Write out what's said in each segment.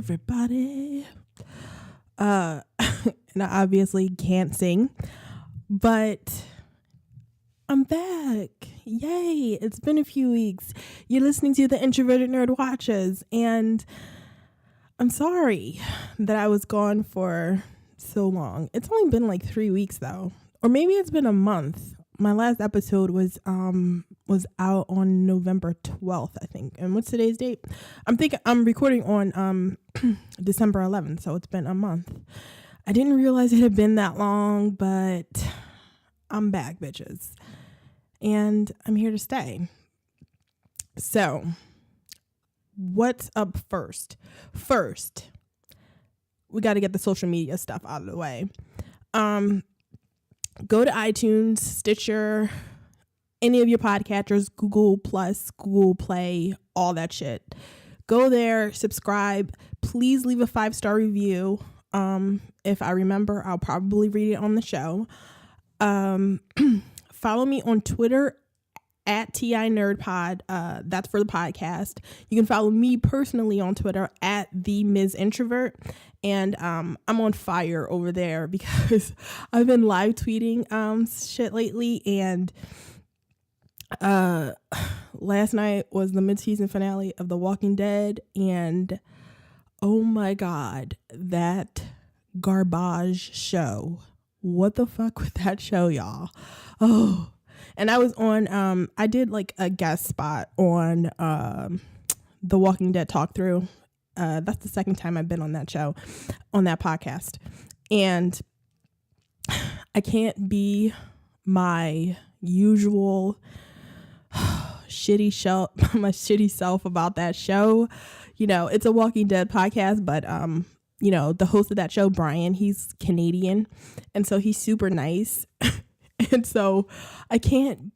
everybody. And I obviously can't sing, but I'm back. Yay. It's been a few weeks. You're listening to the Introverted Nerd Watches, and I'm sorry that I was gone for so long. It's only been like 3 weeks though, or maybe it's been a month. My last episode was out on November 12th, I think. And what's today's date? I'm recording on December 11th, so it's been a month. I didn't realize it had been that long, but I'm back, bitches. And I'm here to stay. So, what's up first? First, we got to get the social media stuff out of the way. Go to iTunes, Stitcher, any of your podcatchers, Google Plus, Google Play, all that shit. Go there, subscribe. Please leave a 5-star review. If I remember, I'll probably read it on the show. Follow me on Twitter at TheIntrovertedNerd. That's for the podcast. You can follow me personally on Twitter at TheIntrovertedNerd. And I'm on fire over there because I've been live tweeting shit lately. And last night was the mid-season finale of The Walking Dead. And oh my God, that garbage show. What the fuck with that show, y'all? Oh. And I was on, I did like a guest spot on The Walking Dead Talk Through. That's the second time I've been on that show, on that podcast. And I can't be my usual shitty self about that show. You know, it's a Walking Dead podcast, but, you know, the host of that show, Brian, he's Canadian. And so he's super nice. And so I can't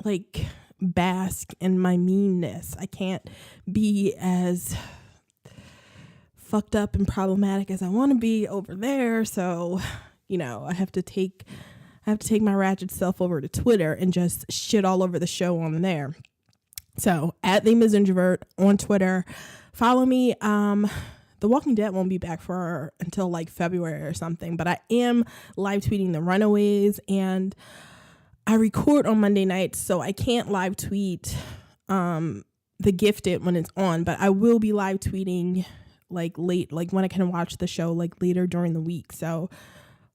like bask in my meanness. I can't be as fucked up and problematic as I want to be over there. So, you know, I have to take my ratchet self over to Twitter and just shit all over the show on there. So at TheIntrovertedNerd on Twitter, follow me. The Walking Dead won't be back until like February or something, but I am live tweeting The Runaways, and I record on Monday nights, so I can't live tweet The Gifted when it's on, but I will be live tweeting like late, like when I can watch the show like later during the week. So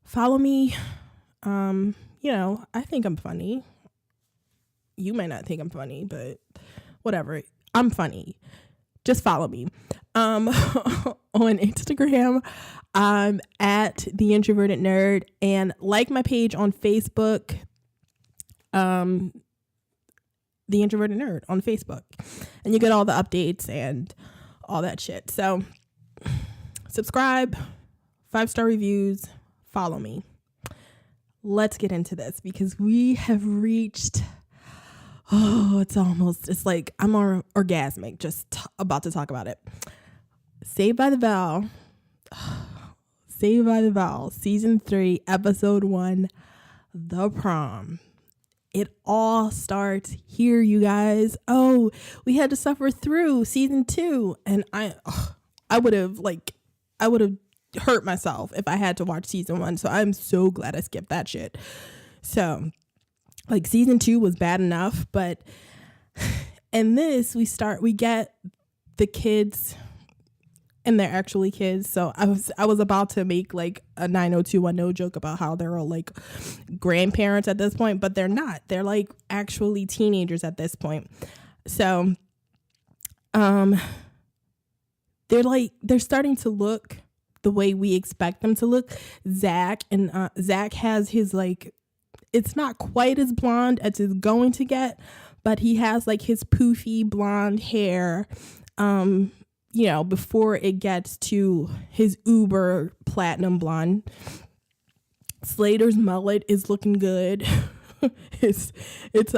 follow me. You know, I think I'm funny. You may not think I'm funny, but whatever. I'm funny. Just follow me. On Instagram, I'm at TheIntrovertedNerd, and like my page on Facebook, The Introverted Nerd on Facebook, and you get all the updates and all that shit. So subscribe, 5-star reviews, follow me. Let's get into this because we have reached, it's like I'm orgasmic just about to talk about it. Saved by the Bell, season 3, episode 1, The Prom. It all starts here, you guys. Oh, we had to suffer through season 2, and I would have hurt myself if I had to watch season 1. So I'm so glad I skipped that shit. So like season 2 was bad enough, but in this we get the kids, and they're actually kids. So I was about to make like a 90210 joke about how they're all like grandparents at this point, but they're not. They're like actually teenagers at this point. So they're starting to look the way we expect them to look. Zack has his like, it's not quite as blonde as it's going to get, but he has like his poofy blonde hair, you know, before it gets to his uber platinum blonde. Slater's mullet is looking good. It's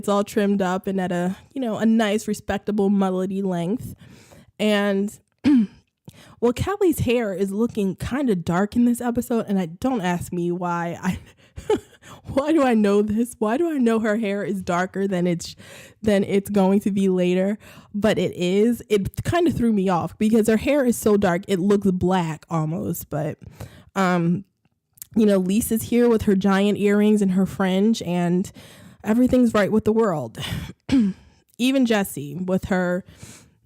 all trimmed up and at a nice respectable mullety length. And well, Kelly's hair is looking kind of dark in this episode, and don't ask me why. Why do I know this? Why do I know her hair is darker than it's going to be later? But it is. It kind of threw me off because her hair is so dark. It looks black almost. But, Lisa's here with her giant earrings and her fringe, and everything's right with the world. Even Jessie with her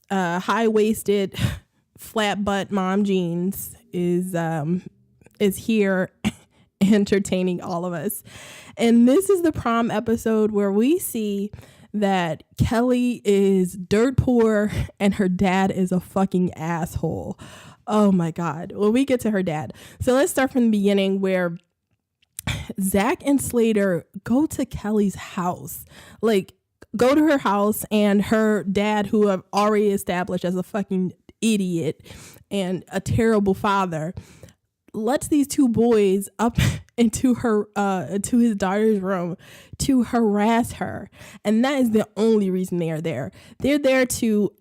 high-waisted, flat-butt mom jeans is here entertaining all of us. And this is the prom episode where we see that Kelly is dirt poor and her dad is a fucking asshole. Oh my God. Well, we get to her dad. So let's start from the beginning where Zack and Slater go to Kelly's house. Like, go to her house, and her dad, who I've already established as a fucking idiot and a terrible father, lets these two boys up into to his daughter's room to harass her. And that is the only reason they are there. They're there to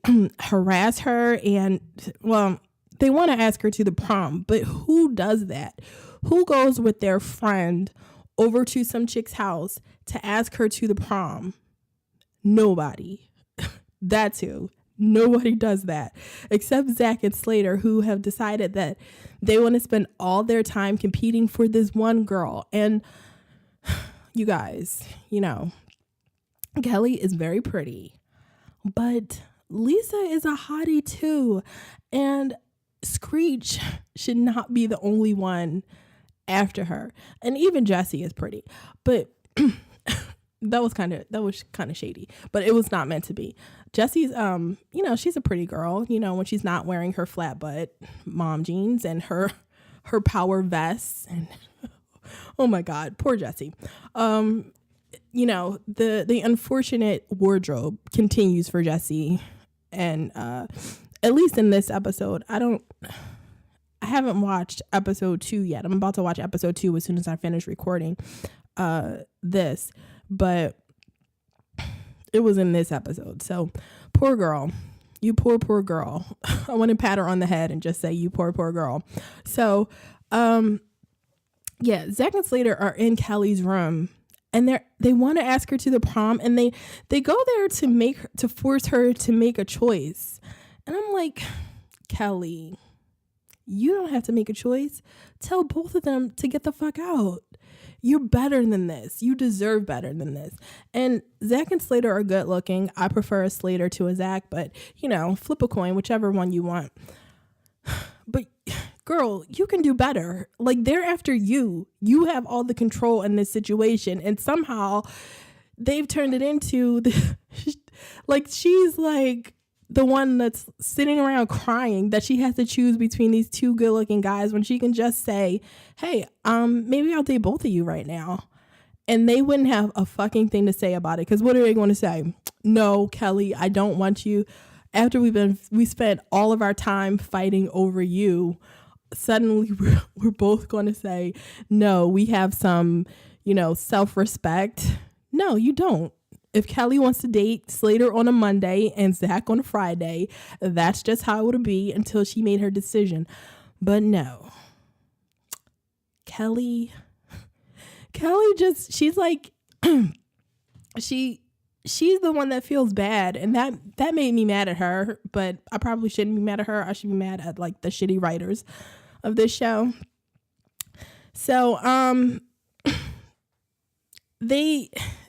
harass her, and, well, they want to ask her to the prom. But who does that? Who goes with their friend over to some chick's house to ask her to the prom? Nobody. That's who. Nobody does that except Zack and Slater, who have decided that they want to spend all their time competing for this one girl. And you guys, Kelly is very pretty, but Lisa is a hottie too. And Screech should not be the only one after her. And even Jessie is pretty, but that was kind of shady, but it was not meant to be. Jessie's, she's a pretty girl, when she's not wearing her flat butt mom jeans and her power vests. And oh my God, poor Jessie. The unfortunate wardrobe continues for Jessie. And, at least in this episode, I haven't watched episode 2 yet. I'm about to watch episode 2 as soon as I finish recording, this. But it was in this episode. So poor girl, you poor girl. I want to pat her on the head and just say, you poor girl. So, Zack and Slater are in Kelly's room, and they want to ask her to the prom, and they go there to force her to make a choice. And I'm like, Kelly, you don't have to make a choice. Tell both of them to get the fuck out. You're better than this. You deserve better than this. And Zack and Slater are good looking. I prefer a Slater to a Zack, but, flip a coin, whichever one you want. But, girl, you can do better. Like, they're after you. You have all the control in this situation. And somehow they've turned it into, she's like the one that's sitting around crying that she has to choose between these two good looking guys when she can just say, hey, maybe I'll date both of you right now. And they wouldn't have a fucking thing to say about it. Because what are they going to say? No, Kelly, I don't want you. After we spent all of our time fighting over you, suddenly we're both going to say, no, we have some, self-respect. No, you don't. If Kelly wants to date Slater on a Monday and Zack on a Friday, that's just how it would be until she made her decision. But no. Kelly just, she's like, she's the one that feels bad. And that made me mad at her, but I probably shouldn't be mad at her. I should be mad at like the shitty writers of this show. So,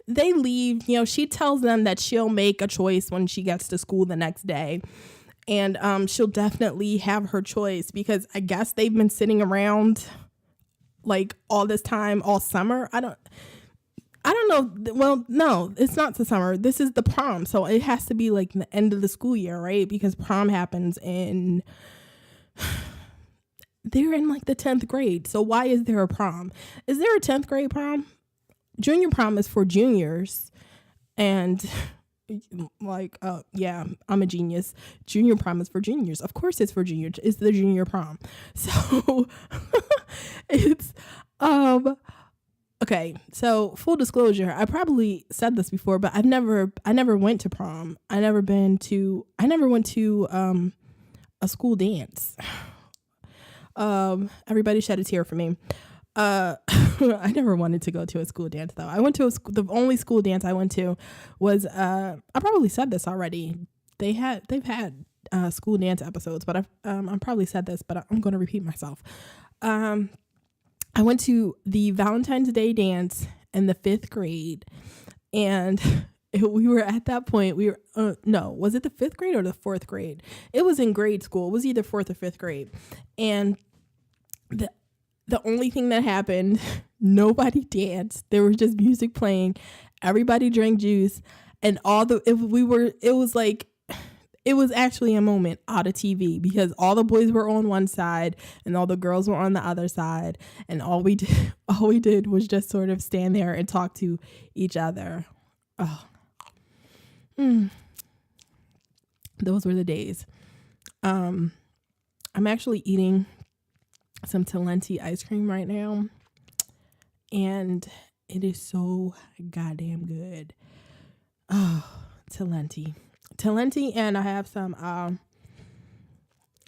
they leave. She tells them that she'll make a choice when she gets to school the next day, and she'll definitely have her choice because I guess they've been sitting around like all this time, all summer. I don't know. Well, no, it's not the summer. This is the prom, so it has to be like the end of the school year, right? Because prom happens they're in like the 10th grade. So why is there a prom? Is there a 10th grade prom? Junior prom is for juniors, and I'm a genius. Junior prom is for juniors. Of course it's for juniors. It's the junior prom. So it's okay. So full disclosure, I probably said this before, but I never went to prom. I never went to a school dance. Everybody shed a tear for me. I never wanted to go to a school dance though. I went to the only school dance I went to was I probably said this already. They've had school dance episodes, but I probably said this, but I'm going to repeat myself. I went to the Valentine's Day dance in the 5th grade, and we were at that point. We were no, was it the 5th grade or the 4th grade? It was in grade school. It was either 4th or 5th grade, and the only thing that happened, nobody danced. There was just music playing. Everybody drank juice, and it was actually a moment out of TV because all the boys were on one side and all the girls were on the other side, and all we did was just sort of stand there and talk to each other. Oh. Those were the days. I'm actually eating some Talenti ice cream right now, and it is so goddamn good. Oh, Talenti, and I have some I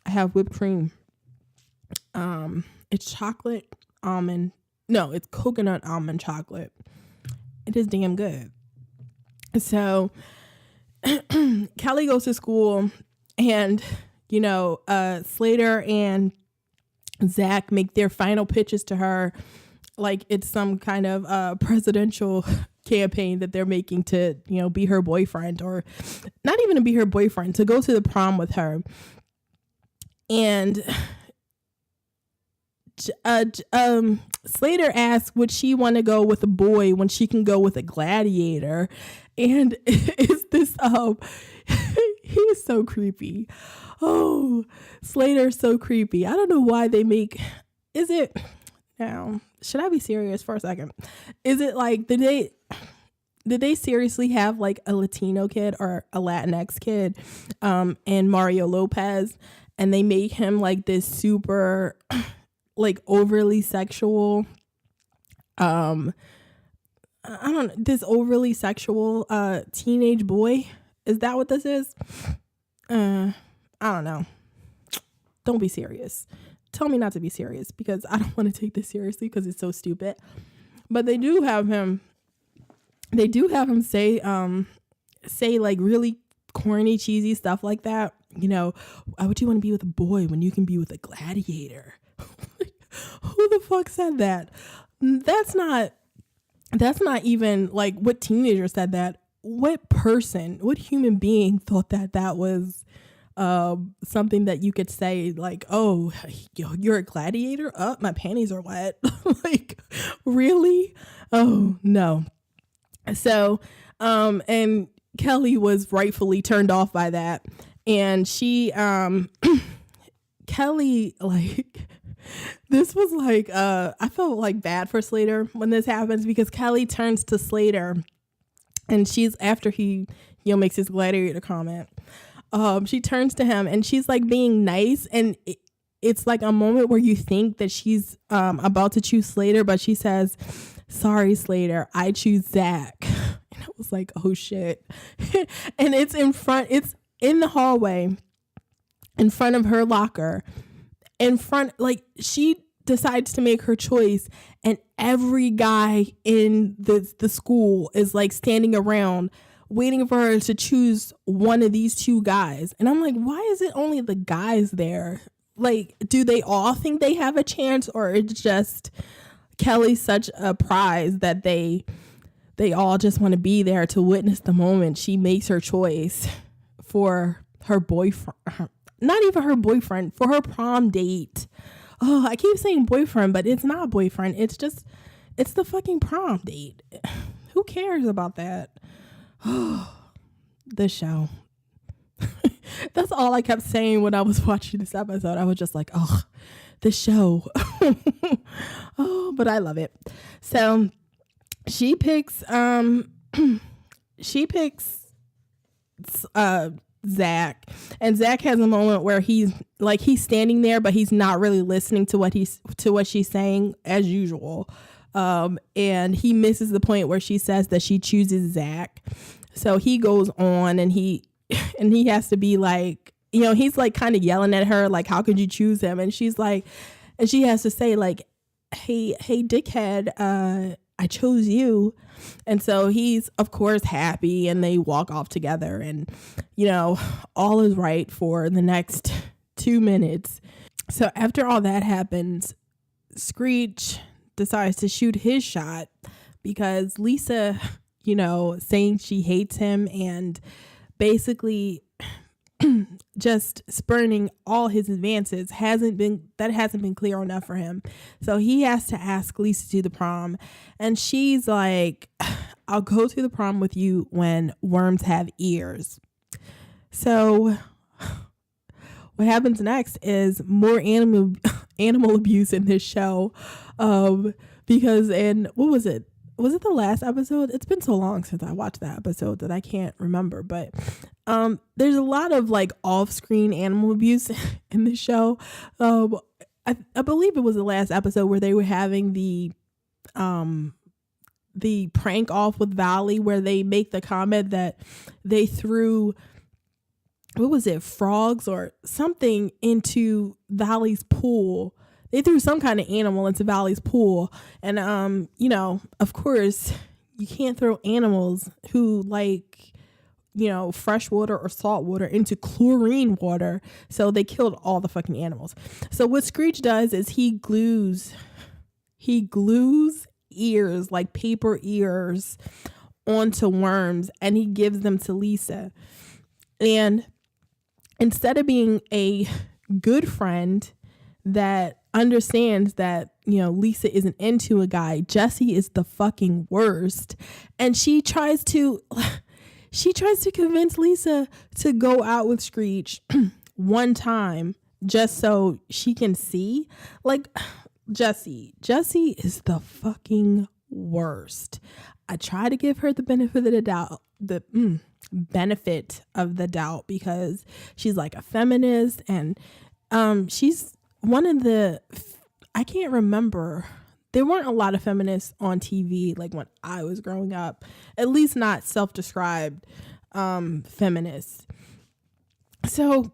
have whipped cream. It's chocolate almond. No, it's coconut almond chocolate. It is damn good. So Kelly goes to school, and Slater and Zack make their final pitches to her like it's some kind of presidential campaign that they're making to, be her boyfriend, or not even to be her boyfriend, to go to the prom with her. And Slater asks, would she want to go with a boy when she can go with a gladiator? And it's this, he's so creepy. Oh, Slater's so creepy. I don't know why they make, now, should I be serious for a second? Is it like, did they seriously have like a Latino kid or a Latinx kid, and Mario Lopez, and they make him like this super, like overly sexual, this overly sexual, teenage boy? Is that what this is? I don't know. Don't be serious. Tell me not to be serious, because I don't want to take this seriously because it's so stupid. But they do have him say like really corny, cheesy stuff like that. Why would you want to be with a boy when you can be with a gladiator? Who the fuck said that? That's not even like what teenager said that. What human being thought that was something that you could say, like, oh, you're a gladiator? Oh, my panties are wet. Like, really? Oh, no. So, and Kelly was rightfully turned off by that. And she, Kelly, like, this was like, I felt like bad for Slater when this happens, because Kelly turns to Slater, and she's, after he, makes his gladiator comment, she turns to him and she's like being nice, and it's like a moment where you think that she's about to choose Slater, but she says, sorry, Slater, I choose Zack. And I was like, oh shit. And it's in the hallway, in front of her locker, like, she decides to make her choice, and every guy in the school is like standing around waiting for her to choose one of these two guys. And I'm like, why is it only the guys there? Like, do they all think they have a chance, or it's just Kelly's such a prize that they all just want to be there to witness the moment she makes her choice for her boyfriend, not even her boyfriend, for her prom date. Oh, I keep saying boyfriend, but it's not boyfriend. It's the fucking prom date. Who cares about that? Oh, the show. That's all I kept saying when I was watching this episode. I was just like, oh, the show. Oh, but I love it. So she picks Zack, and Zack has a moment where he's standing there, but he's not really listening to what she's saying as usual. And he misses the point where she says that she chooses Zack. So he goes on, and he has to be like, he's like kind of yelling at her, like, how could you choose him? And she's like, and she has to say, like, hey dickhead, I chose you. And so he's of course happy, and they walk off together, and all is right for the next 2 minutes. So after all that happens, Screech decides to shoot his shot because Lisa, saying she hates him and basically just spurning all his advances hasn't been clear enough for him. So he has to ask Lisa to the prom, and she's like, I'll go to the prom with you when worms have ears. So what happens next is more animal abuse in this show, because what was it the last episode? It's been so long since I watched that episode that I can't remember, but there's a lot of like off-screen animal abuse in this show. I believe it was the last episode where they were having the prank off with Valley, where they make the comment that they threw, what was it, frogs or something into Valley's pool. They threw some kind of animal into Valley's pool. And, of course, you can't throw animals who like, fresh water or salt water into chlorine water. So they killed all the fucking animals. So what Screech does is he glues ears, like paper ears, onto worms, and he gives them to Lisa. And instead of being a good friend that understands that, Lisa isn't into a guy, Jessie is the fucking worst. And she tries to convince Lisa to go out with Screech one time just so she can see. Like, Jessie is the fucking worst. I try to give her the benefit of the doubt, because she's like a feminist, and she's one of the, I can't remember, there weren't a lot of feminists on TV like when I was growing up, at least not self-described feminists. So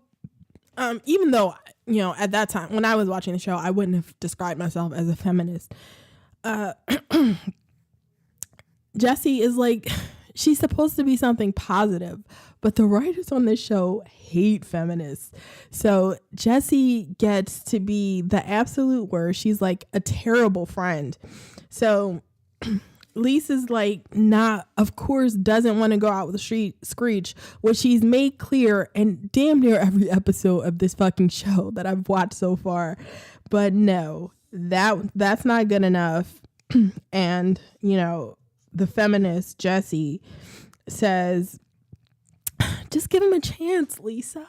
even though at that time when I was watching the show, I wouldn't have described myself as a feminist, Jessie is like, she's supposed to be something positive, but the writers on this show hate feminists. So Jessie gets to be the absolute worst. She's like a terrible friend. So Lisa's like, of course, doesn't want to go out with Screech, which she's made clear in damn near every episode of this fucking show that I've watched so far. But no, that's not good enough. And, the feminist Jessie says, just give him a chance, Lisa.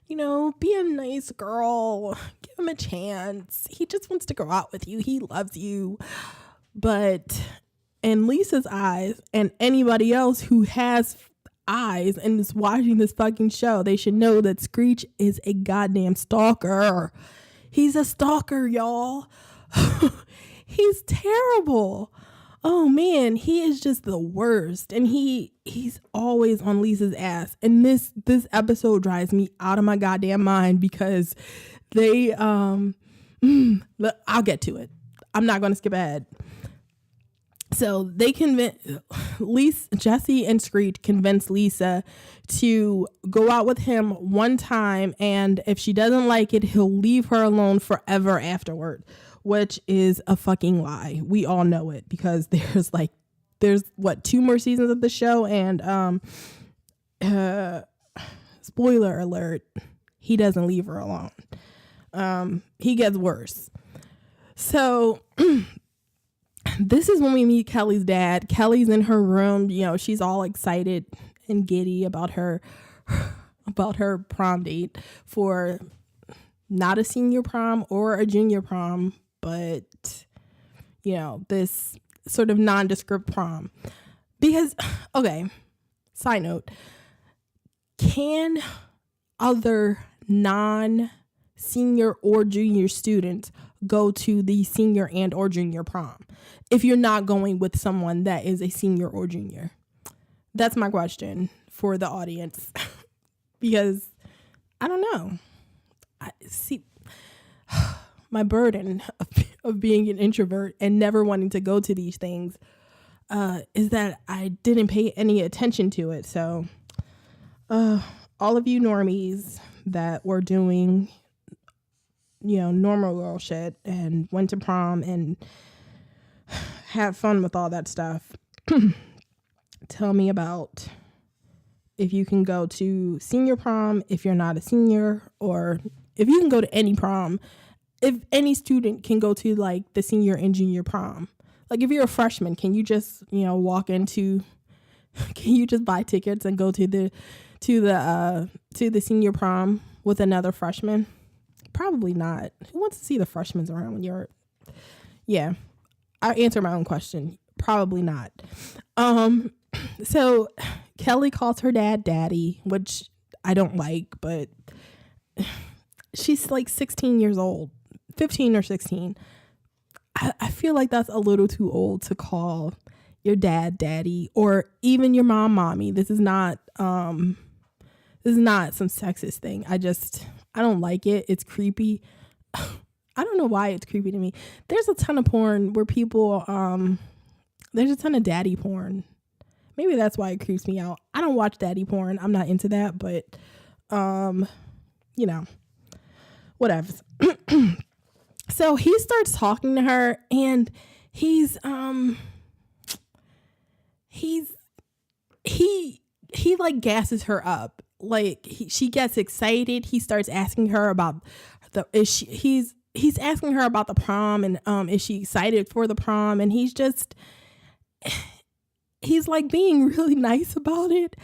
Be a nice girl. Give him a chance. He just wants to go out with you. He loves you. But in Lisa's eyes, and anybody else who has eyes and is watching this fucking show, they should know that Screech is a goddamn stalker. He's a stalker, y'all. He's terrible. Oh man, he is just the worst, and he's always on Lisa's ass. And this episode drives me out of my goddamn mind because they I'll get to it. I'm not going to skip ahead. So they Jessie and Screech convince Lisa to go out with him one time, and if she doesn't like it, he'll leave her alone forever afterward, which is a fucking lie. We all know it because there's 2 more seasons of the show, and spoiler alert, he doesn't leave her alone. He gets worse. So this is when we meet Kelly's dad. Kelly's in her room. She's all excited and giddy about her prom date for not a senior prom or a junior prom, but this sort of nondescript prom. Because, okay, side note, can other non-senior or junior students go to the senior and or junior prom if you're not going with someone that is a senior or junior? That's my question for the audience. Because I don't know. I see my burden of being an introvert and never wanting to go to these things is that I didn't pay any attention to it. So all of you normies that were doing, normal girl shit and went to prom and had fun with all that stuff, tell me about if you can go to senior prom if you're not a senior, or if you can go to any prom, if any student can go to like the senior and junior prom. Like if you're a freshman, can you just, walk into, can you just buy tickets and go to the senior prom with another freshman? Probably not. Who wants to see the freshmen around when you're, yeah, I answer my own question. Probably not. So Kelly calls her dad daddy, which I don't like, but she's like 16 years old, 15 or 16. I feel like that's a little too old to call your dad daddy, or even your mom mommy. This is not some sexist thing. I don't like it. It's creepy. I don't know why it's creepy to me. There's a ton of porn where people, there's a ton of daddy porn. Maybe that's why it creeps me out. I don't watch daddy porn. I'm not into that, but, whatever. So he starts talking to her, and he like gasses her up. Like she gets excited. He starts asking her about he's asking her about the prom, and is she excited for the prom? And he's like being really nice about it,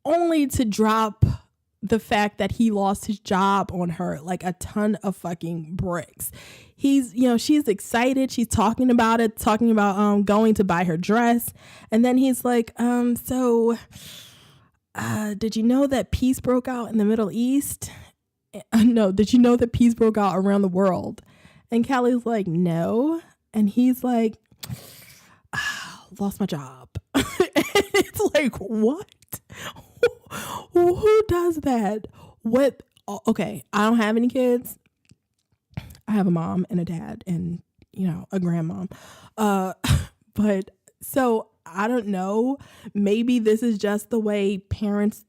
only to drop the fact that he lost his job on her like a ton of fucking bricks. She's excited. She's talking about going to buy her dress. And then he's like, did you know that peace broke out in the Middle East? No, did you know that peace broke out around the world? And Kelly's like, no. And he's like, lost my job. And it's like, what? Who does that? What? Okay, I don't have any kids. I have a mom and a dad and, a grandmom. But so I don't know. Maybe this is just the way parents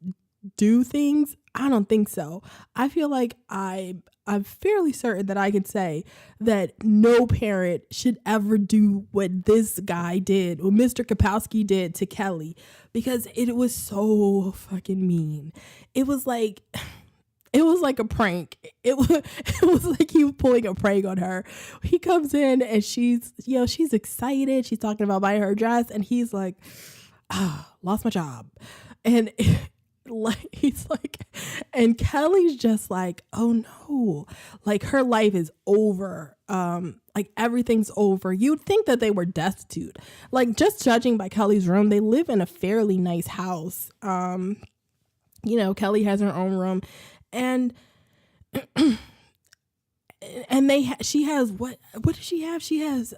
do things. I don't think so. I feel like I'm fairly certain that I could say that no parent should ever do what this guy did, what Mr. Kapowski did to Kelly, because it was so fucking mean. It was like a prank. It was like he was pulling a prank on her. He comes in and she's excited. She's talking about buying her dress, and he's like, lost my job. And he's like, and Kelly's just like, oh no, like her life is over. Like everything's over. You'd think that they were destitute. Like just judging by Kelly's room, they live in a fairly nice house. Kelly has her own room, and she has what does she have? She has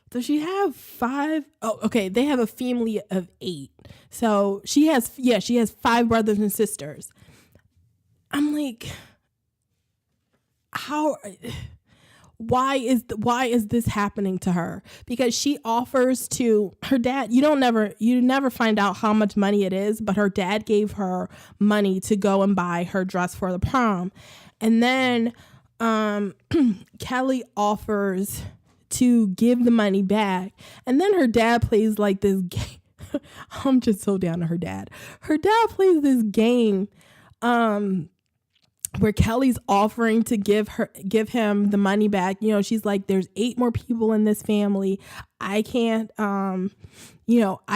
does she have 5? Oh, okay. They have a family of 8. So she has 5 brothers and sisters. I'm like, why is this happening to her? Because she offers to her dad. You never find out how much money it is, but her dad gave her money to go and buy her dress for the prom. And then Kelly offers to give the money back, and then her dad plays like this game. I'm just so down to her dad. Her dad plays this game where Kelly's offering to give him the money back. She's like, there's 8 more people in this family. I can't I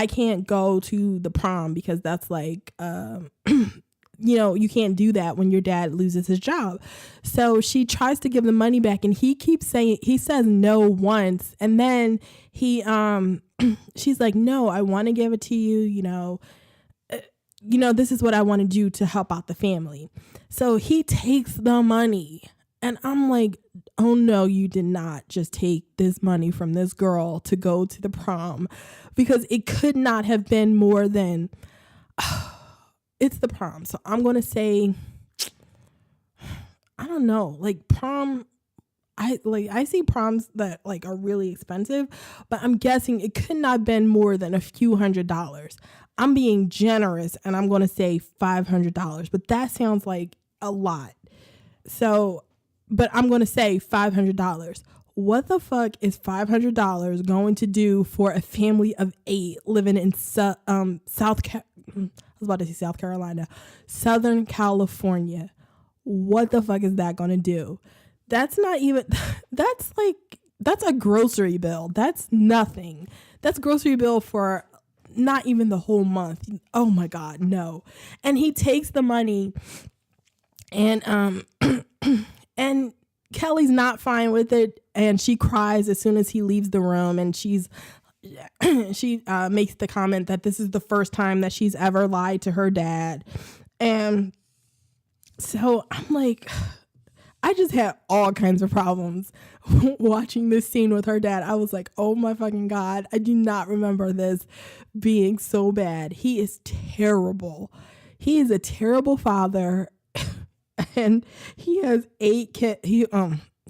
can't go to the prom because that's like you can't do that when your dad loses his job. So she tries to give the money back, and he says no once, and then she's like, no, I want to give it to you. This is what I want to do to help out the family. So he takes the money, and I'm like, oh no, you did not just take this money from this girl to go to the prom, because it could not have been more than it's the prom. So I'm going to say, I don't know, like prom, I see proms that like are really expensive, but I'm guessing it could not have been more than a few $100s. I'm being generous and I'm going to say $500, but that sounds like a lot. So, but I'm going to say $500. What the fuck is $500 going to do for a family of 8 living in I was about to say South Carolina, Southern California? What the fuck is that going to do? That's not even, that's a grocery bill. That's nothing. That's a grocery bill for not even the whole month. Oh my God, no. And he takes the money and, and Kelly's not fine with it. And she cries as soon as he leaves the room. And she makes the comment that this is the first time that she's ever lied to her dad. And so I'm like, I just had all kinds of problems watching this scene with her dad. I was like, oh my fucking God, I do not remember this being so bad. He is terrible. He is a terrible father. And he has 8 kids.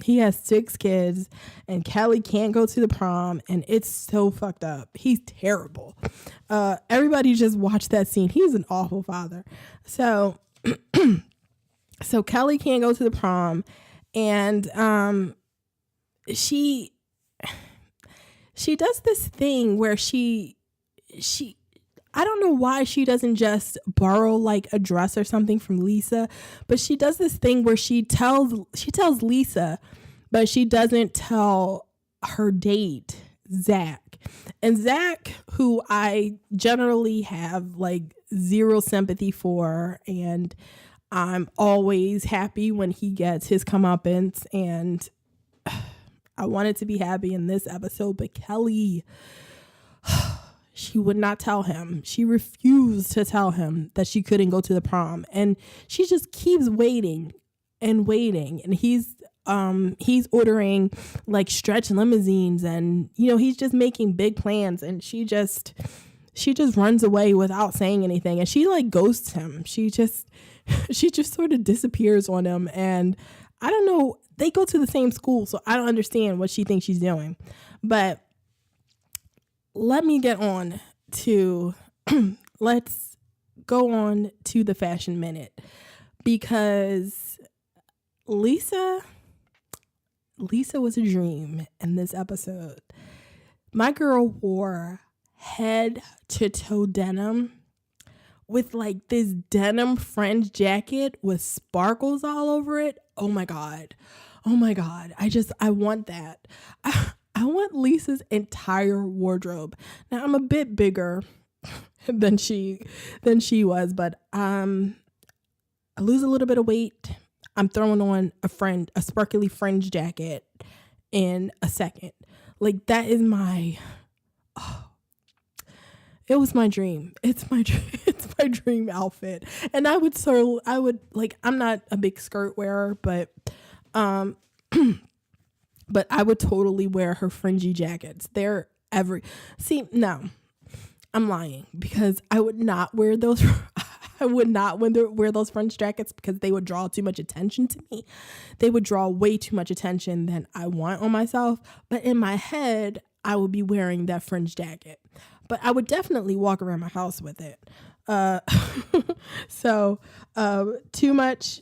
He has 6 kids, and Kelly can't go to the prom, and it's so fucked up. He's terrible. Everybody just watch that scene. He's an awful father. So so Kelly can't go to the prom, and she does this thing where she I don't know why she doesn't just borrow like a dress or something from Lisa, but she does this thing where she tells Lisa, but she doesn't tell her date, Zack. And Zack, who I generally have like zero sympathy for, and I'm always happy when he gets his comeuppance, and I wanted to be happy in this episode, but Kelly, she would not tell him. She refused to tell him that she couldn't go to the prom. And she just keeps waiting and waiting. And he's ordering like stretch limousines, and, you know, he's just making big plans. And she just runs away without saying anything. And she like ghosts him. She just sort of disappears on him. And I don't know, they go to the same school, so I don't understand what she thinks she's doing. But let me get on to, let's go on to the fashion minute, because Lisa was a dream in this episode. My girl wore head to toe denim with like this denim fringe jacket with sparkles all over it. Oh my God. I want that. I want Lisa's entire wardrobe. Now I'm a bit bigger than she was, but I lose a little bit of weight. I'm throwing on a sparkly fringe jacket in a second. Like that is it was my dream. It's my dream outfit. And I would like, I'm not a big skirt wearer, but but I would totally wear her fringy jackets. They're no, I'm lying, because I would not wear those. I would not wear those fringe jackets because they would draw too much attention to me. They would draw way too much attention than I want on myself. But in my head, I would be wearing that fringe jacket. But I would definitely walk around my house with it. So too much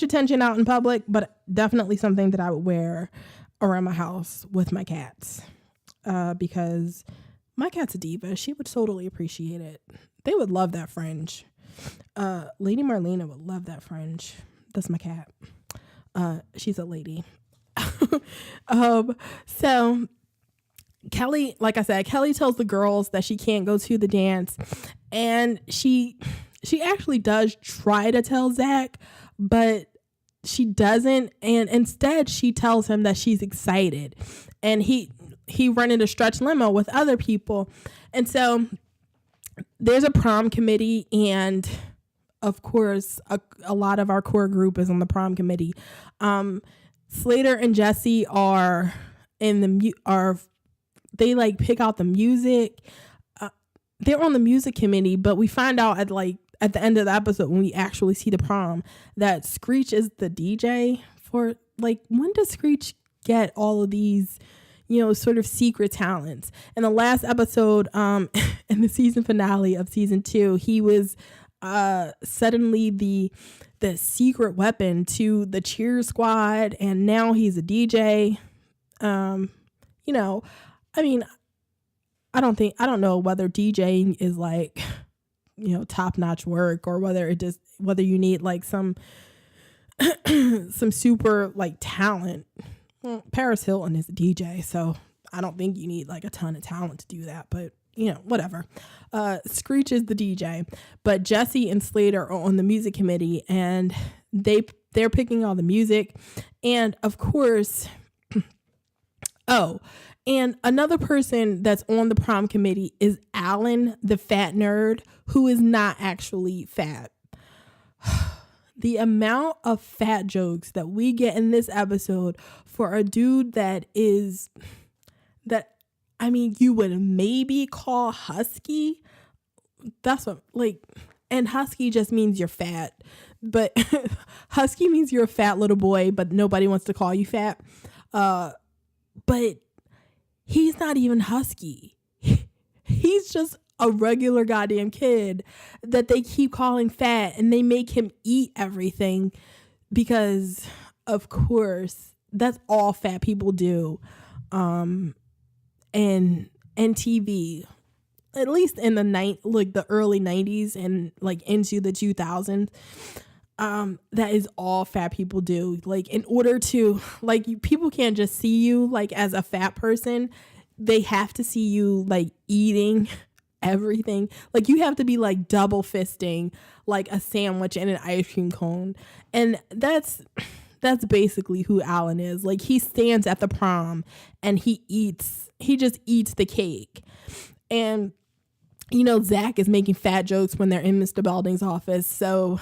attention out in public, but definitely something that I would wear around my house with my cats, because my cat's a diva. She would totally appreciate it. They would love that fringe. Lady Marlena would love that fringe. That's my cat. She's a lady. So Kelly, like I said, Kelly tells the girls that she can't go to the dance, and she actually does try to tell Zack, but she doesn't, and instead she tells him that she's excited, and he rented a stretch limo with other people. And so there's a prom committee, and of course a lot of our core group is on the prom committee. Slater and Jesse are they like pick out the music. They're on the music committee, but we find out at the end of the episode, when we actually see the prom, that Screech is the DJ for like, when does Screech get all of these, sort of secret talents? In the last episode, in the season finale of season 2, he was suddenly the secret weapon to the cheer squad, and now he's a DJ. I mean, I don't know whether DJing is like, top-notch work, or whether you need like some super like talent. Well, Paris Hilton is a DJ, so I don't think you need like a ton of talent to do that, but whatever. Screech is the DJ, but Jesse and Slater are on the music committee, and they're picking all the music. And of course, and another person that's on the prom committee is Alan, the fat nerd, who is not actually fat. The amount of fat jokes that we get in this episode for a dude you would maybe call husky. That's what, like, and husky just means you're fat, but husky means you're a fat little boy, but nobody wants to call you fat. But he's not even husky. He's just a regular goddamn kid that they keep calling fat, and they make him eat everything because, of course, that's all fat people do. And TV, at least in the early 90s and like into the 2000s, that is all fat people do. Like, in order to, like, people can't just see you like as a fat person. They have to see you like eating everything. Like, you have to be like double fisting like a sandwich and an ice cream cone. And that's basically who Alan is. Like, he stands at the prom and he just eats the cake. And Zach is making fat jokes when they're in Mr. Belding's office. So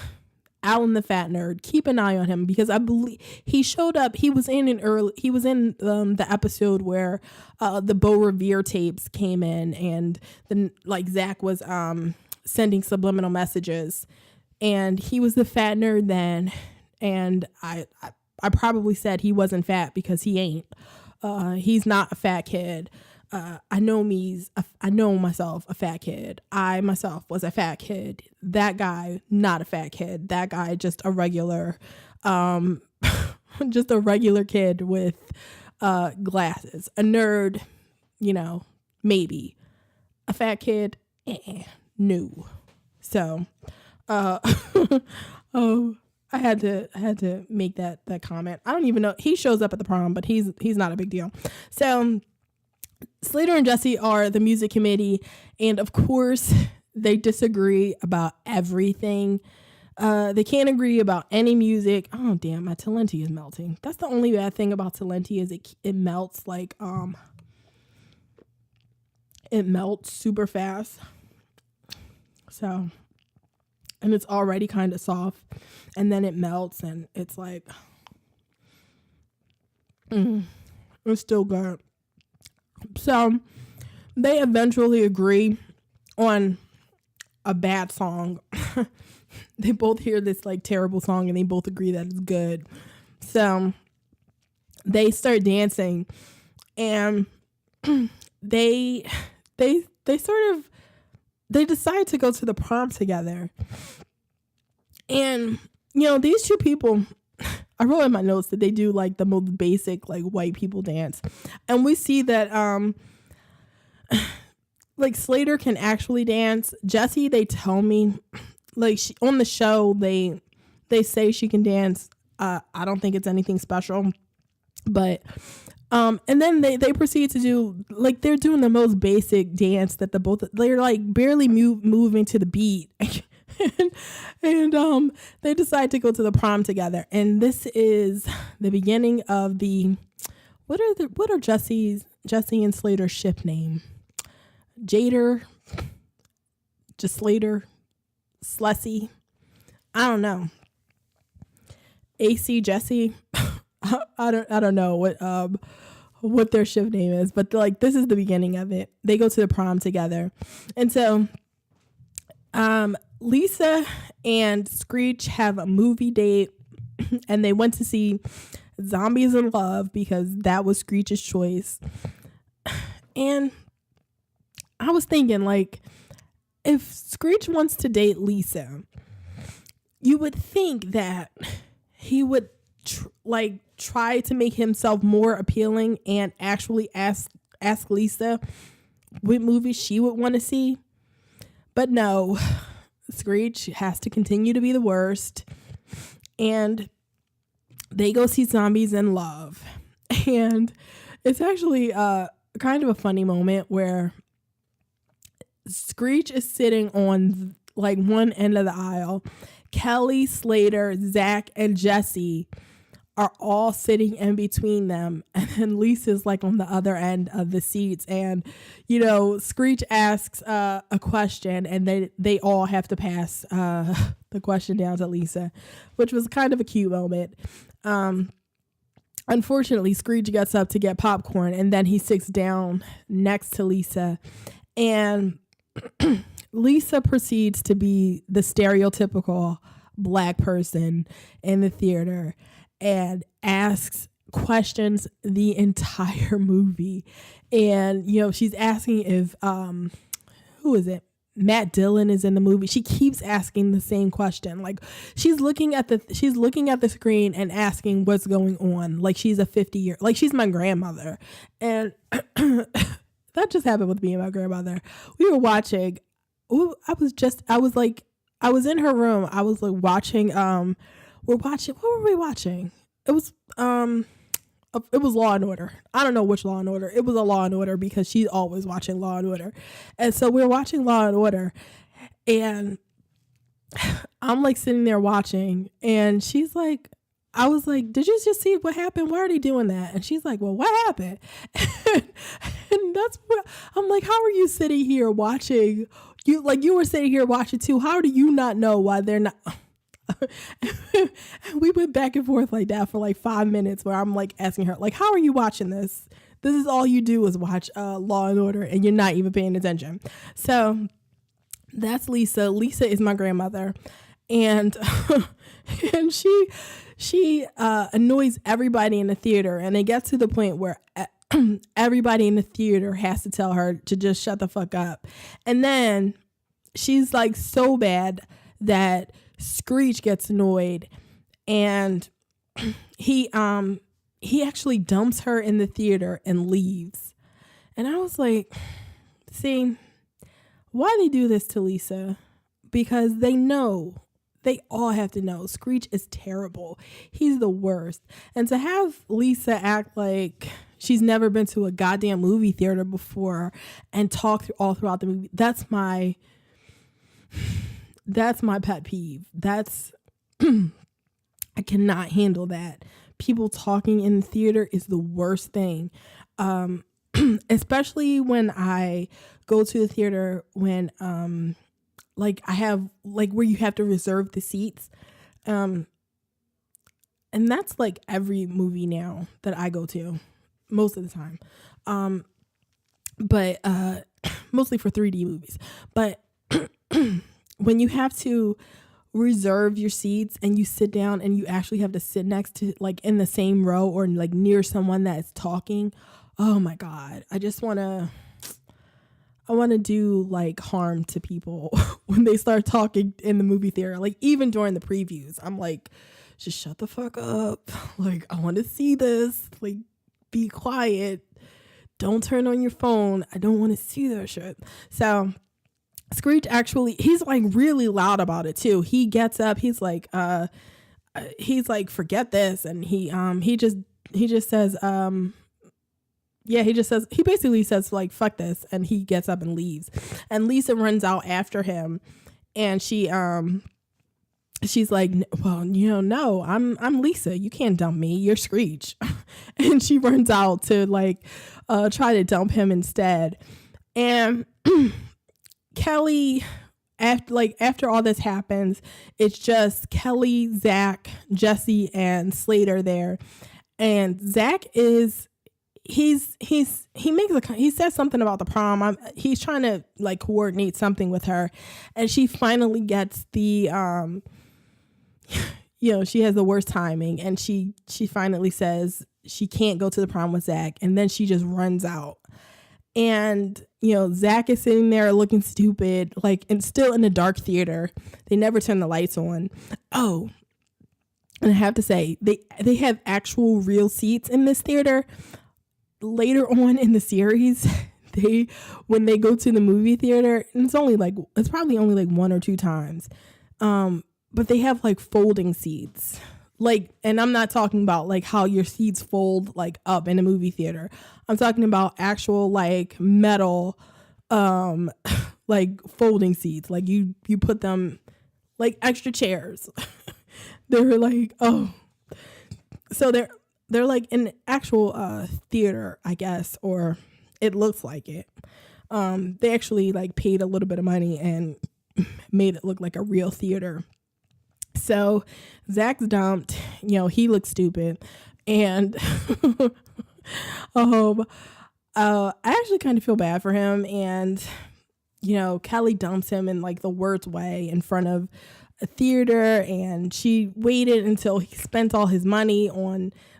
Alan the fat nerd, keep an eye on him, because I believe he showed up. He was in the episode where the Beau Revere tapes came in, and then like Zach was sending subliminal messages, and he was the fat nerd then. And I probably said he wasn't fat because he ain't. He's not a fat kid. I know myself a fat kid. I myself was a fat kid. That guy, not a fat kid. That guy, just a regular, just a regular kid with glasses. A nerd, maybe. A fat kid, no. So, I had to make that comment. I don't even know. He shows up at the prom, but he's not a big deal. So Slater and Jesse are the music committee, and of course they disagree about everything. They can't agree about any music. Oh damn, my Talenti is melting. That's the only bad thing about Talenti, is it melts like it melts super fast. So, and it's already kind of soft, and then it melts, and it's like it's still good. So they eventually agree on a bad song. They both hear this like terrible song, and they both agree that it's good. So they start dancing, and they decide to go to the prom together. And these two people, I wrote in my notes that they do like the most basic like white people dance, and we see that like Slater can actually dance. Jessie, they tell me, like, on the show they say she can dance. I don't think it's anything special, but and then they proceed to do, like, they're doing the most basic dance that they're like barely moving to the beat. and they decide to go to the prom together, and this is the beginning of the what are Jesse and Slater's ship name? Jader, just Slater, Slessy, I don't know. AC Jesse, I don't know what their ship name is, but like this is the beginning of it. They go to the prom together, and so Lisa and Screech have a movie date, and they went to see Zombies in Love, because that was Screech's choice. And I was thinking, like, if Screech wants to date Lisa, you would think that he would try to make himself more appealing and actually ask Lisa what movies she would want to see. But no, Screech has to continue to be the worst. And they go see Zombies in Love. And it's actually kind of a funny moment where Screech is sitting on like one end of the aisle. Kelly, Slater, Zack, and Jesse are all sitting in between them. And then Lisa's like on the other end of the seats. And, you know, Screech asks a question and they all have to pass the question down to Lisa, which was kind of a cute moment. Unfortunately, Screech gets up to get popcorn and then he sits down next to Lisa. And Lisa proceeds to be the stereotypical Black person in the theater and asks questions the entire movie. And, you know, she's asking if, who is it? Matt Dillon is in the movie. She keeps asking the same question. Like she's looking at the screen and asking what's going on. Like she's a 50-year, like she's my grandmother. And that just happened with me and my grandmother. We were watching. I was in her room. I was like watching. What were we watching? It was Law and Order. I don't know which Law and Order. It was a Law and Order because she's always watching Law and Order. And so we were watching Law and Order, and I'm like sitting there watching, and she's like, I was like, did you just see what happened? Why are they doing that? And she's like, well, what happened? And that's what I'm like, how are you sitting here watching? You were sitting here watching too. How do you not know why they're not? We went back and forth like that for like 5 minutes where I'm like asking her, like, how are you watching this? This is all you do is watch Law and Order and you're not even paying attention. So that's Lisa. Lisa is my grandmother. And and she annoys everybody in the theater, and it gets to the point where everybody in the theater has to tell her to just shut the fuck up. And then she's like so bad that Screech gets annoyed, and he actually dumps her in the theater and leaves. And I was like, see, why they do this to Lisa? Because they all have to know Screech is terrible. He's the worst. And to have Lisa act like she's never been to a goddamn movie theater before and talk all throughout the movie, that's my pet peeve. I cannot handle that. People talking in the theater is the worst thing. Especially when I go to the theater when like I have like where you have to reserve the seats. And that's like every movie now that I go to most of the time. But mostly for 3D movies. But when you have to reserve your seats and you sit down and you actually have to sit next to like in the same row or like near someone that is talking, oh my God, I want to do like harm to people when they start talking in the movie theater. Like even during the previews, I'm like, just shut the fuck up. Like, I want to see this. Like, be quiet. Don't turn on your phone. I don't want to see that shit. So Screech actually, he's like really loud about it too. He gets up, he's like, forget this. And he just says, he basically says like, fuck this. And he gets up and leaves. And Lisa runs out after him. And she's like, well, no, I'm Lisa. You can't dump me. You're Screech. And she runs out to like, try to dump him instead. And Kelly, after all this happens, it's just Kelly, Zack, Jesse, and Slater there. And Zack is, he says something about the prom. He's trying to like coordinate something with her, and she finally gets the she has the worst timing, and she finally says she can't go to the prom with Zack, and then she just runs out. And, Zack is sitting there looking stupid, like, and still in a dark theater. They never turn the lights on. Oh, and I have to say, they have actual real seats in this theater. Later on in the series, when they go to the movie theater, and it's probably only like one or two times, but they have like folding seats. Like, and I'm not talking about like how your seats fold like up in a movie theater. I'm talking about actual like metal, like folding seats. Like you put them like extra chairs. They're like, so they're like in actual theater, I guess, or it looks like it. They actually like paid a little bit of money and made it look like a real theater. So Zack's dumped, he looks stupid. And I actually kind of feel bad for him. And, Kelly dumps him in like the worst way in front of a theater. And she waited until he spent all his money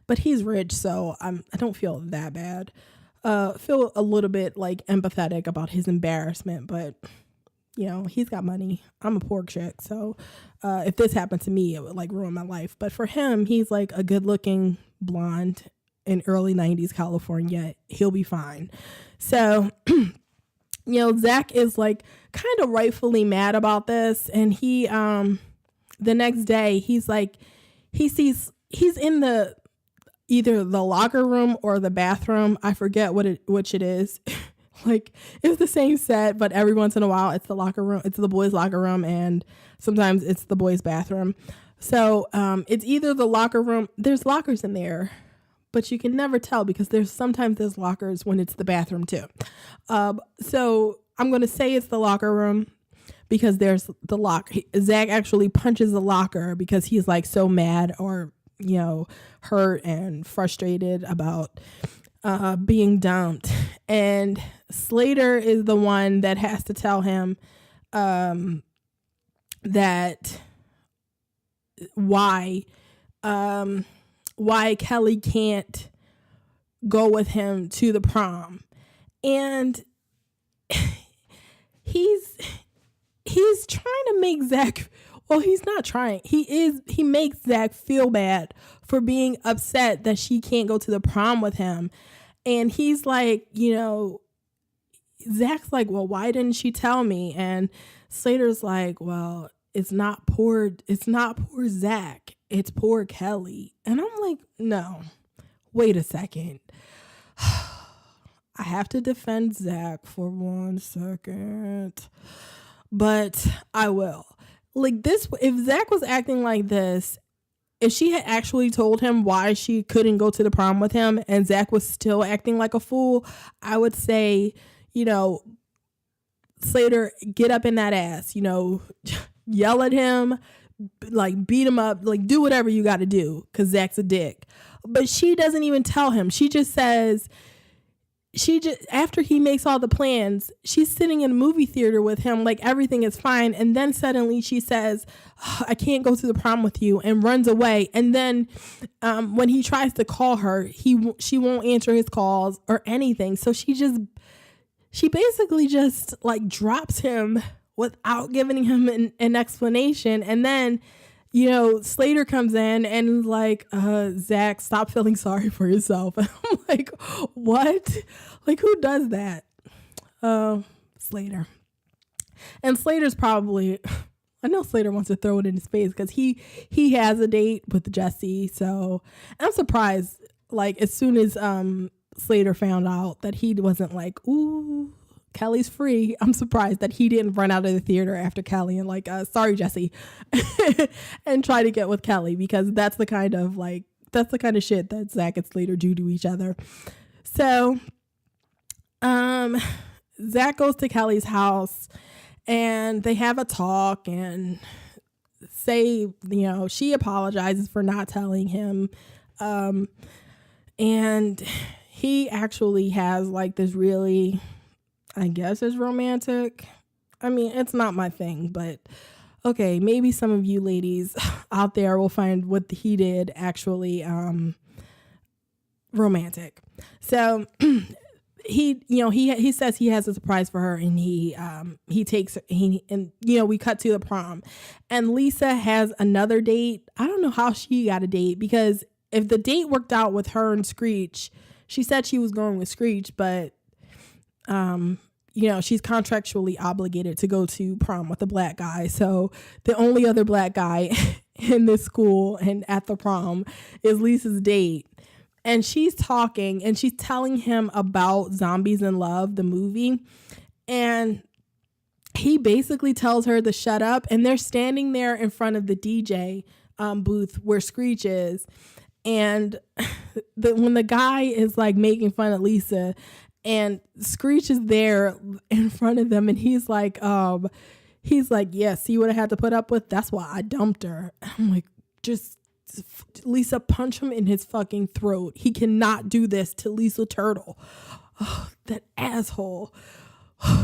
but he's rich. So I don't feel that bad. Feel a little bit like empathetic about his embarrassment, but he's got money. I'm a poor chick. So if this happened to me, it would like ruin my life. But for him, he's like a good looking blonde in early 90s California. He'll be fine. So, Zack is like kind of rightfully mad about this. And he, the next day, he's like, he's in either the locker room or the bathroom. I forget which it is. Like, it's the same set, but every once in a while it's the locker room, it's the boys' locker room, and sometimes it's the boys' bathroom. So it's either the locker room, there's lockers in there, but you can never tell because there's lockers when it's the bathroom too. So I'm going to say it's the locker room because there's the lock. Zack actually punches the locker because he's like so mad or, hurt and frustrated about being dumped. And Slater is the one that has to tell him that why Kelly can't go with him to the prom. And he's trying to make Zack, well, he's not trying. He makes Zack feel bad for being upset that she can't go to the prom with him. And he's like, Zack's like, well, why didn't she tell me? And Slater's like, well, it's not poor Zack. It's poor Kelly. And I'm like, no, wait a second. I have to defend Zack for 1 second, but I will. Like this, if Zack was acting like this, if she had actually told him why she couldn't go to the prom with him and Zack was still acting like a fool, I would say, Slater, get up in that ass, yell at him, like beat him up, like do whatever you got to do because Zack's a dick. But she doesn't even tell him. She just says, after he makes all the plans, she's sitting in a movie theater with him like everything is fine, and then suddenly she says, I can't go to the prom with you, and runs away. And then when he tries to call her, she won't answer his calls or anything. So she basically just like drops him without giving him an explanation. And then Slater comes in and is like, Zack, stop feeling sorry for yourself. And I'm like, what? Like, who does that? Slater. And Slater's probably, I know Slater wants to throw it in his face because he has a date with Jesse. So I'm surprised, like, as soon as Slater found out that he wasn't like, ooh, Kelly's free, I'm surprised that he didn't run out of the theater after Kelly and like, sorry, Jesse, and try to get with Kelly, because that's the kind of shit that Zack and Slater do to each other. So, Zack goes to Kelly's house and they have a talk and say, she apologizes for not telling him. And he actually has like this really, I guess it's romantic. I mean, it's not my thing, but Okay, maybe some of you ladies out there will find what he did actually romantic. So he says he has a surprise for her, and he takes we cut to the prom, and Lisa has another date. I don't know how she got a date, because if the date worked out with her and Screech, she said she was going with Screech, but she's contractually obligated to go to prom with a black guy. So the only other black guy in this school and at the prom is Lisa's date. And she's talking and she's telling him about Zombies in Love, the movie. And he basically tells her to shut up. And they're standing there in front of the DJ booth where Screech is. And when the guy is like making fun of Lisa, and Screech is there in front of them, and he's like, yeah, see what I had to put up with? That's why I dumped her. I'm like, just Lisa, punch him in his fucking throat. He cannot do this to Lisa Turtle. Oh, that asshole. I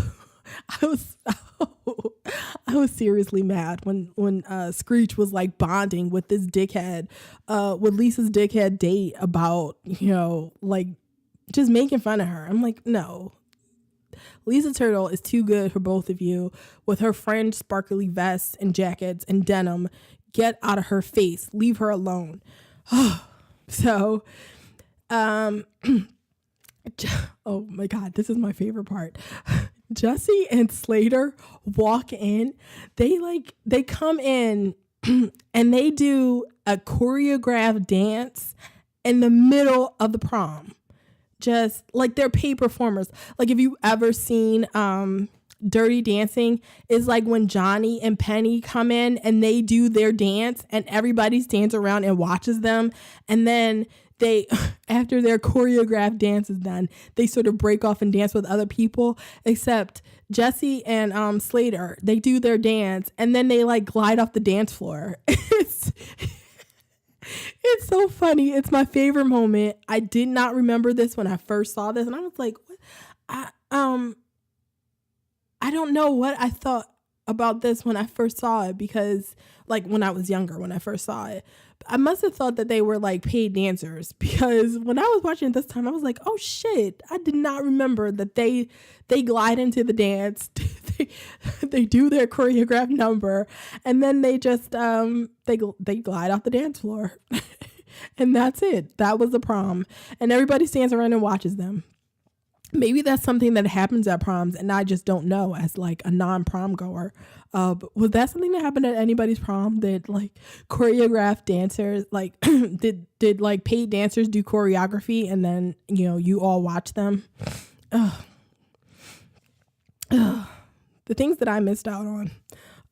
was seriously mad when Screech was like bonding with this dickhead, with Lisa's dickhead date about, like just making fun of her. I'm like, no. Lisa Turtle is too good for both of you with her fringe sparkly vests and jackets and denim. Get out of her face. Leave her alone. So, oh my God, this is my favorite part. Jesse and Slater walk in. They come in and they do a choreographed dance in the middle of the prom. Just like they're paid performers. Like if you ever seen Dirty Dancing, is like when Johnny and Penny come in and they do their dance and everybody stands around and watches them, and then they, after their choreographed dance is done, they sort of break off and dance with other people. Except Jesse and Slater, they do their dance and then they like glide off the dance floor. It's so funny. It's my favorite moment. I did not remember this when I first saw this, and I was like, what? I don't know what I thought about this when I first saw it, because like when I was younger, when I first saw it, I must have thought that they were like paid dancers, because when I was watching it this time, I was like, oh shit, I did not remember that they glide into the dance, they do their choreographed number, and then they just they glide off the dance floor. And that's it. That was the prom, and everybody stands around and watches them. Maybe that's something that happens at proms and I just don't know as like a non-prom goer. Was that something that happened at anybody's prom, that like choreographed dancers, like did like paid dancers do choreography and then, you all watch them? The things that I missed out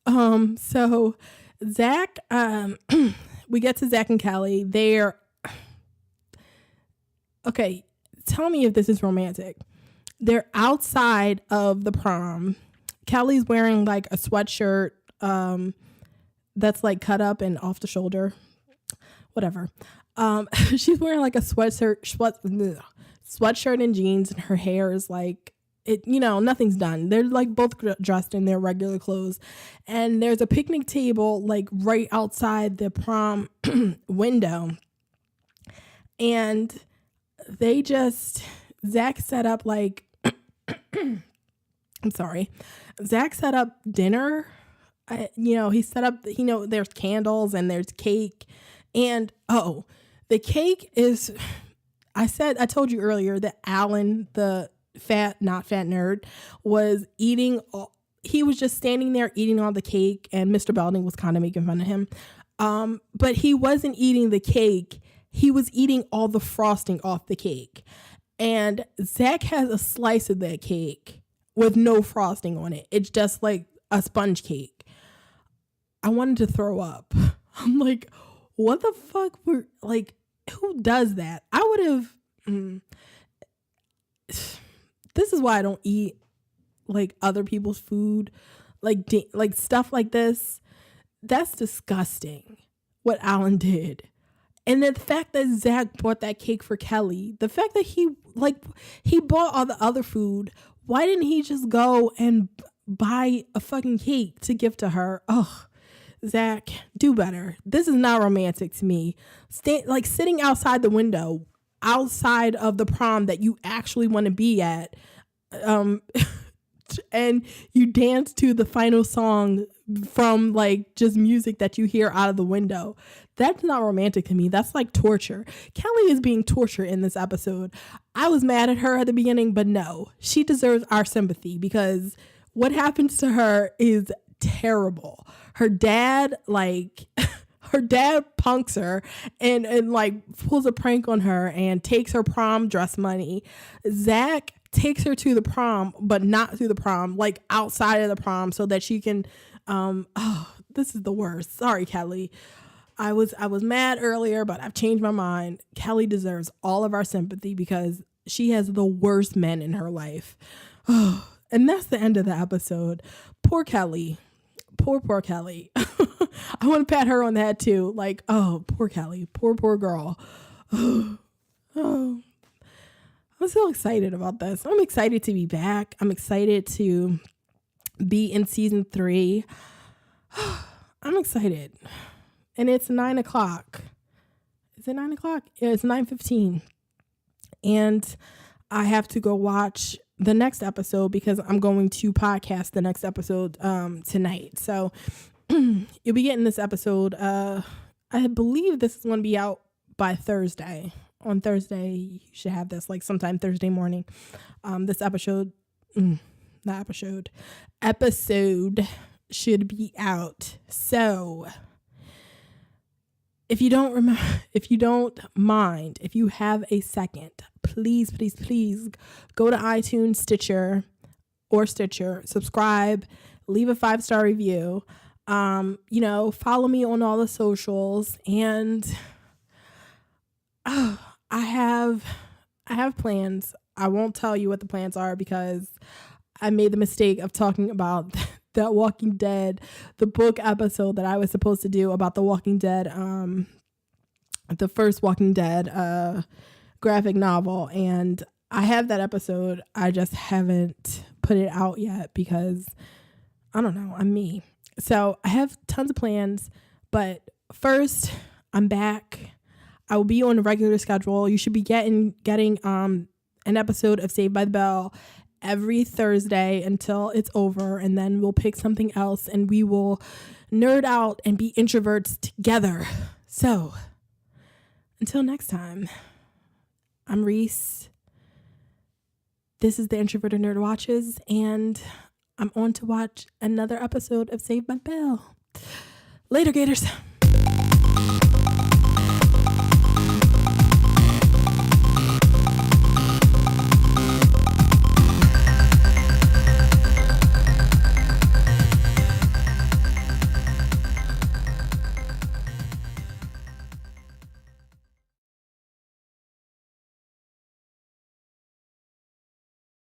on. So Zach, we get to Zack and Kelly. Okay, tell me if this is romantic. They're outside of the prom. Kelly's wearing like a sweatshirt that's like cut up and off the shoulder. Whatever. She's wearing like a sweatshirt and jeans, and her hair is like, nothing's done. They're like both dressed in their regular clothes. And there's a picnic table like right outside the prom window. And Zach set up like, Zach set up dinner. He set up, there's candles and there's cake. And, the cake is, I told you earlier that Alan, the not fat nerd, was eating, he was just standing there eating all the cake, and Mr. Belding was kind of making fun of him. But he wasn't eating the cake. He was eating all the frosting off the cake. And Zach has a slice of that cake with no frosting on it. It's just like a sponge cake. I wanted to throw up. I'm like, what the fuck? Who does that? I would have. This is why I don't eat like other people's food, like stuff like this. That's disgusting what Alan did. And the fact that Zach bought that cake for Kelly, the fact that he bought all the other food, why didn't he just go and buy a fucking cake to give to her? Ugh, Zach, do better. This is not romantic to me. Sitting outside the window, outside of the prom that you actually want to be at, and you dance to the final song from like just music that you hear out of the window. That's not romantic to me. That's like torture. Kelly is being tortured in this episode. I was mad at her at the beginning, but no, she deserves our sympathy because what happens to her is terrible. Her dad, her dad punks her and like pulls a prank on her and takes her prom dress money. Zach takes her to the prom, but not to the prom, like outside of the prom so that she can, this is the worst. Sorry, Kelly. I was mad earlier, but I've changed my mind. Kelly deserves all of our sympathy because she has the worst men in her life. And that's the end of the episode. Poor Kelly. Poor Kelly. I want to pat her on the head too. Like, oh, poor Kelly. Poor girl. Oh, I'm so excited about this. I'm excited to be back. I'm excited to be in season 3. I'm excited. And it's 9:00. Is it 9:00? Yeah, it's 9:15. And I have to go watch the next episode because I'm going to podcast the next episode tonight. So you'll be getting this episode. I believe this is going to be out by Thursday. On Thursday, you should have this like sometime Thursday morning. This episode should be out. So if you don't mind, if you have a second, please go to iTunes, Stitcher, subscribe, leave a 5-star review. Follow me on all the socials, and I have plans. I won't tell you what the plans are because I made the mistake of talking about that Walking Dead, the book episode that I was supposed to do about the Walking Dead, the first Walking Dead graphic novel. And I have that episode. I just haven't put it out yet because I don't know, I'm me. So I have tons of plans, but first I'm back. I will be on a regular schedule. You should be getting an episode of Saved by the Bell every Thursday until it's over, and then we'll pick something else and we will nerd out and be introverts together. So until next time, I'm Reese. This is the Introverted Nerd Watches, and I'm on to watch another episode of Saved by the Bell. Later, Gators.